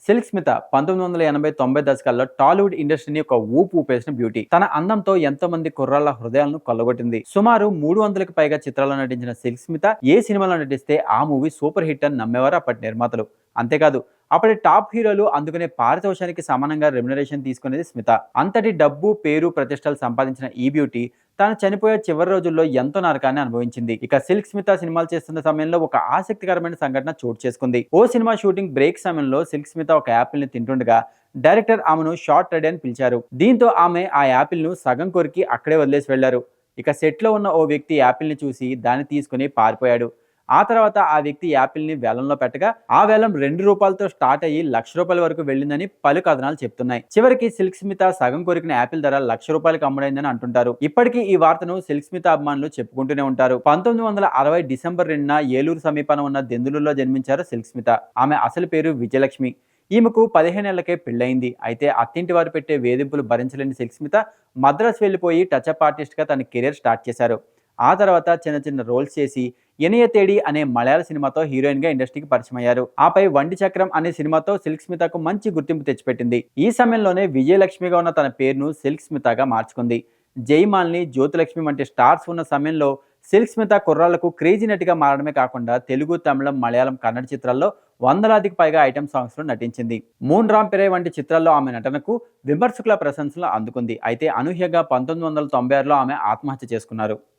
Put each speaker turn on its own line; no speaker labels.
Silk Smitha 1980-90 దశకాల్లో Tollywood ఇండస్ట్రీని ఒక ఊపు ఊపేసిన బ్యూటీ. తన అందంతో ఎంతో మంది కుర్రాళ్ళ హృదయాలను కొల్లగొట్టింది. సుమారు 300కి పైగా చిత్రాల్లో నటించిన సిల్క్ స్మిత ఏ సినిమాలో నటిస్తే ఆ మూవీ సూపర్ హిట్ అని నమ్మేవారు అప్పటి నిర్మాతలు. అంతేకాదు అప్పటి టాప్ హీరోలు అందుకునే పారితోషానికి సమానంగా రెమ్యునరేషన్ తీసుకునేది స్మిత. అంతటి డబ్బు, పేరు, ప్రతిష్టలు సంపాదించిన ఈ బ్యూటీ తాను చనిపోయే చివరి రోజుల్లో ఎంతో నరకాన్ని అనుభవించింది. ఇక సిల్క్ స్మిత సినిమాలు చేస్తున్న సమయంలో ఒక ఆసక్తికరమైన సంఘటన చోటు చేసుకుంది. ఓ సినిమా షూటింగ్ బ్రేక్ సమయంలో సిల్క్ స్మిత ఒక యాపిల్ ని తింటుండగా డైరెక్టర్ ఆమెను షార్ట్ రెడీ అని పిలిచారు. దీంతో ఆమె ఆ యాపిల్ ను సగం కొరికి అక్కడే వదిలేసి వెళ్లారు. ఇక సెట్ లో ఉన్న ఓ వ్యక్తి యాపిల్ ని చూసి దాన్ని తీసుకుని పారిపోయాడు. ఆ తర్వాత ఆ వ్యక్తి యాపిల్ ని వేలంలో పెట్టగా ఆ వేలం ₹2 స్టార్ట్ అయ్యి ₹1,00,000 వరకు వెళ్ళిందని పలు కథనాలు చెప్తున్నాయి. చివరికి సిల్క్ స్మిత సగం కొరికిన యాపిల్ ధర ₹1,00,000 అమ్ముడైందని అంటుంటారు. ఇప్పటికీ ఈ వార్తను సిల్క్ స్మిత అభిమానులు చెప్పుకుంటూనే ఉంటారు. 1960 డిసెంబర్ 2న ఏలూరు సమీపాన ఉన్న దెందులూరులో జన్మించారు సిల్క్ స్మిత. ఆమె అసలు పేరు విజయలక్ష్మి. ఈమెకు 15 ఏళ్లకే పెళ్లయింది. అయితే అత్తింటి వారు పెట్టే వేధింపులు భరించలేని సిల్క్ స్మిత మద్రాసు వెళ్లిపోయి టచ్అప్ ఆర్టిస్ట్ గా తన కెరీర్ స్టార్ట్ చేశారు. ఆ తర్వాత చిన్న చిన్న రోల్స్ చేసి ఎనియ తేడి అనే మలయాళ సినిమాతో హీరోయిన్ గా ఇండస్ట్రీకి పరిచయం అయ్యారు. ఆపై వండి చక్రం అనే సినిమాతో సిల్క్ స్మితకు మంచి గుర్తింపు తెచ్చిపెట్టింది. ఈ సమయంలోనే విజయలక్ష్మిగా ఉన్న తన పేరును సిల్క్ స్మితగా మార్చుకుంది. జైమాల్ని, జ్యోతిలక్ష్మి వంటి స్టార్స్ ఉన్న సమయంలో సిల్క్ స్మిత కుర్రాళ్లకు క్రేజీ నటిగా మారడమే కాకుండా తెలుగు, తమిళం, మలయాళం, కన్నడ చిత్రాల్లో వందలాదికి పైగా ఐటమ్ సాంగ్స్ లో నటించింది. మూన్ రామ్ పిరై వంటి చిత్రాల్లో ఆమె నటనకు విమర్శకుల ప్రశంసలు అందుకుంది. అయితే అనూహ్యంగా 1996లో ఆమె ఆత్మహత్య చేసుకున్నారు.